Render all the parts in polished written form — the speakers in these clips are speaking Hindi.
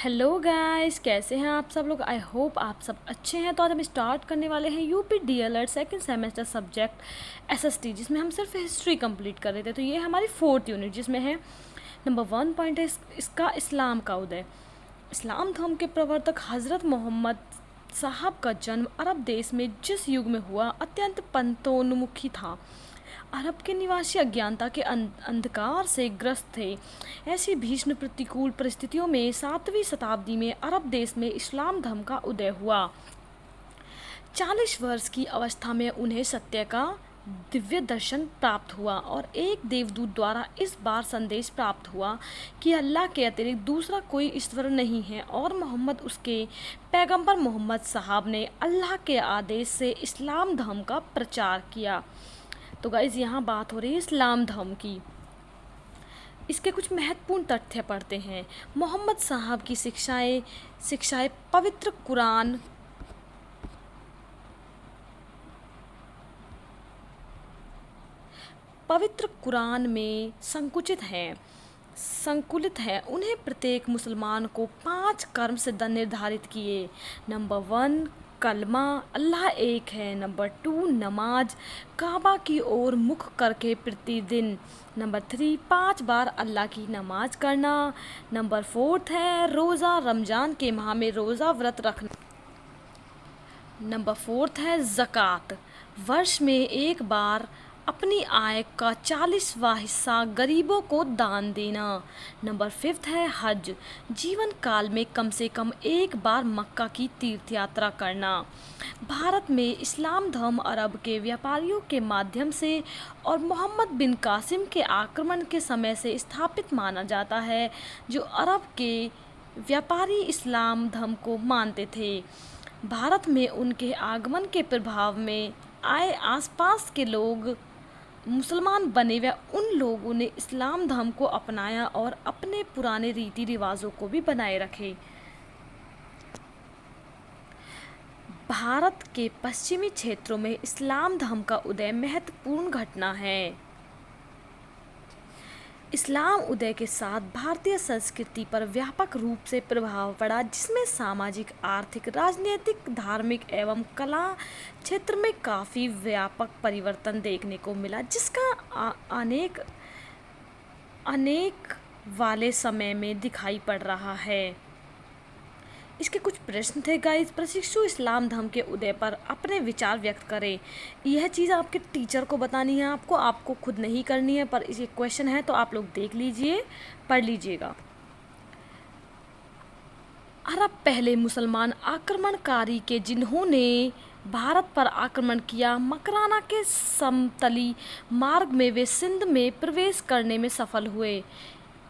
हेलो गाइस, कैसे हैं आप सब लोग। आई होप आप सब अच्छे हैं। तो आज हम स्टार्ट करने वाले हैं UP DElEd second semester subject SST, जिसमें हम सिर्फ हिस्ट्री कंप्लीट कर रहे थे। तो ये हमारी 4th यूनिट, जिसमें है नंबर 1 पॉइंट है इसका इस्लाम का उदय। इस्लाम धर्म के प्रवर्तक हज़रत मोहम्मद साहब का जन्म अरब देश में जिस युग में हुआ अत्यंत पंथोन्मुखी था। अरब के निवासी अज्ञानता के अंधकार से ग्रस्त थे। ऐसी भीषण प्रतिकूल परिस्थितियों में 7वीं शताब्दी में अरब देश में इस्लाम धर्म का उदय हुआ। 40 वर्ष की अवस्था में उन्हें सत्य का दिव्य दर्शन प्राप्त हुआ और एक देवदूत द्वारा इस बार संदेश प्राप्त हुआ कि अल्लाह के अतिरिक्त दूसरा कोई ईश्वर नहीं है और मोहम्मद उसके पैगंबर मोहम्मद साहब ने अल्लाह के आदेश से इस्लाम धर्म का प्रचार किया। तो गाइज़, यहाँ बात हो रही है इस्लाम धर्म की। इसके कुछ महत्वपूर्ण तथ्य पढ़ते हैं। मोहम्मद साहब की शिक्षाएं पवित्र कुरान में संकुलित है। उन्हें प्रत्येक मुसलमान को 5 कर्म सिद्ध निर्धारित किए। नंबर 1 कलमा, अल्लाह एक है। नंबर 2 नमाज, काबा की ओर मुख करके प्रतिदिन। नंबर 3 5 बार अल्लाह की नमाज करना। नंबर 4 है रोज़ा, रमज़ान के माह में रोज़ा व्रत रखना। नंबर 4 है ज़कात, वर्ष में एक बार अपनी आय का 40वां हिस्सा गरीबों को दान देना। नंबर 5 है हज, जीवन काल में कम से कम एक बार मक्का की तीर्थ यात्रा करना। भारत में इस्लाम धर्म अरब के व्यापारियों के माध्यम से और मोहम्मद बिन कासिम के आक्रमण के समय से स्थापित माना जाता है, जो अरब के व्यापारी इस्लाम धर्म को मानते थे। भारत में उनके आगमन के प्रभाव में आए आसपास के लोग मुसलमान बने व उन लोगों ने इस्लाम धर्म को अपनाया और अपने पुराने रीति रिवाजों को भी बनाए रखे। भारत के पश्चिमी क्षेत्रों में इस्लाम धर्म का उदय महत्वपूर्ण घटना है। इस्लाम उदय के साथ भारतीय संस्कृति पर व्यापक रूप से प्रभाव पड़ा, जिसमें सामाजिक, आर्थिक, राजनीतिक, धार्मिक एवं कला क्षेत्र में काफ़ी व्यापक परिवर्तन देखने को मिला, जिसका अनेक वाले समय में दिखाई पड़ रहा है। इसके कुछ प्रश्न थे गाइस। प्रशिक्षु इस्लाम धर्म के उदय पर अपने विचार व्यक्त करें। यह चीज़ आपके टीचर को बतानी है, आपको खुद नहीं करनी है, पर ये क्वेश्चन है तो आप लोग देख लीजिए, पढ़ लीजिएगा। अरब पहले मुसलमान आक्रमणकारी के जिन्होंने भारत पर आक्रमण किया। मकराना के समतली मार्ग में वे सिंध में प्रवेश करने में सफल हुए।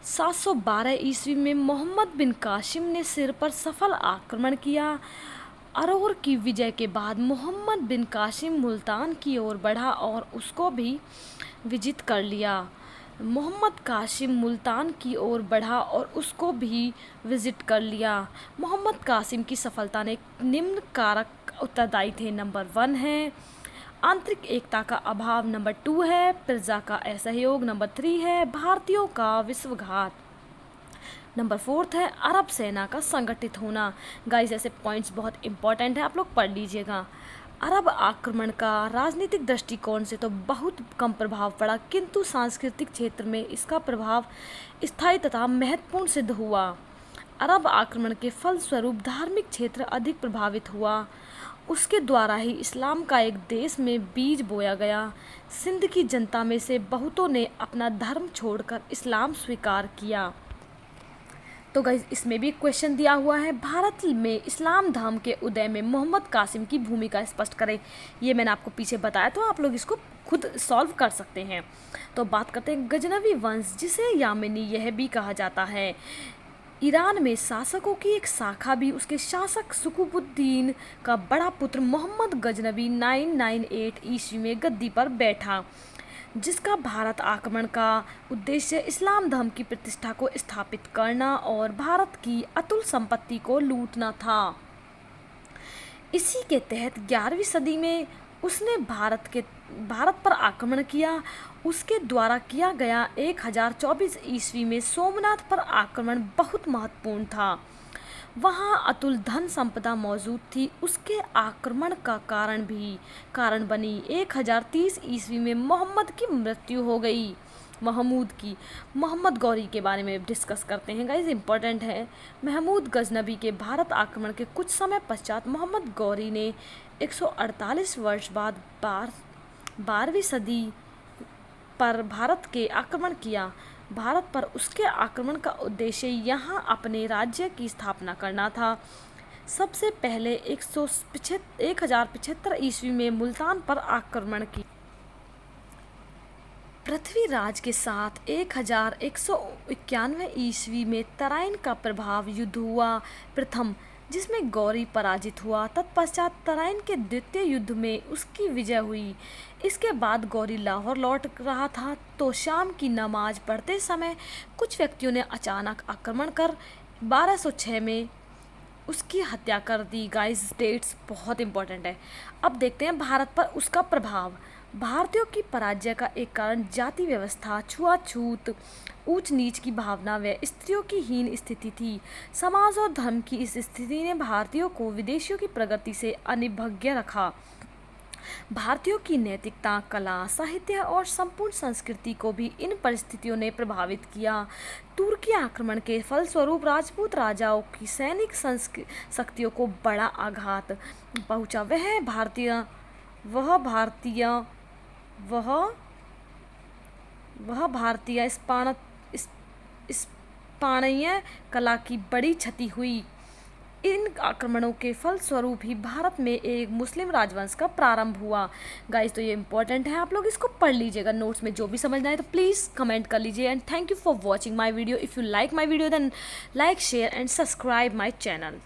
712 ईस्वी में मोहम्मद बिन कासिम ने सिर पर सफल आक्रमण किया। अरोर की विजय के बाद मोहम्मद बिन कासिम मुल्तान की ओर बढ़ा और उसको भी विजित कर लिया। मोहम्मद कासिम की सफलता ने निम्न कारक उत्तरदायी थे। नंबर 1 है आंतरिक एकता का अभाव। नंबर 2 है प्रजा का असहयोग। नंबर 3 है भारतीयों का विश्वासघात। नंबर 4 है अरब सेना का संगठित होना। गाइस, ऐसे पॉइंट्स बहुत इंपॉर्टेंट है, आप लोग पढ़ लीजिएगा। अरब आक्रमण का राजनीतिक दृष्टिकोण से तो बहुत कम प्रभाव पड़ा, किंतु सांस्कृतिक क्षेत्र में इसका प्रभाव स्थायी तथा महत्वपूर्ण सिद्ध हुआ। अरब आक्रमण के फलस्वरूप धार्मिक क्षेत्र अधिक प्रभावित हुआ। उसके द्वारा ही इस्लाम का एक देश में बीज बोया गया। सिंध की जनता में से बहुतों ने अपना धर्म छोड़कर इस्लाम स्वीकार किया। तो गाइस, इसमें भी क्वेश्चन दिया हुआ है, भारत में इस्लाम धर्म के उदय में मोहम्मद कासिम की भूमिका स्पष्ट करें। ये मैंने आपको पीछे बताया, तो आप लोग इसको खुद सॉल्व कर सकते हैं। तो बात करते हैं गजनवी वंश, जिसे यामिनी यह भी कहा जाता है। ईरान में शासकों की एक शाखा भी उसके शासक सुकुबुद्दीन का बड़ा पुत्र मोहम्मद गजनवी 998 ईस्वी में गद्दी पर बैठा, जिसका भारत आक्रमण का उद्देश्य इस्लाम धर्म की प्रतिष्ठा को स्थापित करना और भारत की अतुल संपत्ति को लूटना था। इसी के तहत 11वीं सदी में उसने भारत पर आक्रमण किया। उसके द्वारा किया गया 1024 ईस्वी में सोमनाथ पर आक्रमण बहुत महत्वपूर्ण था। वहाँ अतुल धन संपदा मौजूद थी। उसके आक्रमण का कारण बनी 1030 ईस्वी में मोहम्मद की मृत्यु हो गई। मोहम्मद गौरी के बारे में डिस्कस करते हैं गाइस, इंपॉर्टेंट है। महमूद गजनबी के भारत आक्रमण के कुछ समय पश्चात मोहम्मद गौरी ने 148 वर्ष बाद 12वीं सदी पर भारत के आक्रमण किया। भारत पर उसके आक्रमण का उद्देश्य यहाँ अपने राज्य की स्थापना करना था। सबसे पहले 1075 ईस्वी में मुल्तान पर आक्रमण की। पृथ्वीराज के साथ 1191 ईस्वी में तराइन का प्रभाव युद्ध हुआ प्रथम, जिसमें गौरी पराजित हुआ। तत्पश्चात तराइन के द्वितीय युद्ध में उसकी विजय हुई। इसके बाद गौरी लाहौर लौट रहा था तो शाम की नमाज पढ़ते समय कुछ व्यक्तियों ने अचानक आक्रमण कर 1206 में उसकी हत्या कर दी। गाइस, डेट्स बहुत इंपॉर्टेंट है। अब देखते हैं भारत पर उसका प्रभाव। भारतीयों की पराजय का एक कारण जाति व्यवस्था, छुआछूत, ऊंच नीच की भावना व स्त्रियों की हीन स्थिति थी। समाज और धर्म की इस स्थिति ने भारतीयों को विदेशियों की प्रगति से अनिभज्ञ रखा। भारतीयों की नैतिकता, कला, साहित्य और संपूर्ण संस्कृति को भी इन परिस्थितियों ने प्रभावित किया। तुर्की आक्रमण के फलस्वरूप राजपूत राजाओं की सैनिक शक्तियों को बड़ा आघात पहुंचा। वह भारतीय स्पानिय कला की बड़ी क्षति हुई। इन आक्रमणों के फलस्वरूप ही भारत में एक मुस्लिम राजवंश का प्रारंभ हुआ। गाइस, तो ये इंपॉर्टेंट है, आप लोग इसको पढ़ लीजिएगा। नोट्स में जो भी समझना है तो प्लीज़ कमेंट कर लीजिए। And thank you for watching my video. If you like my video then like, share and subscribe my channel.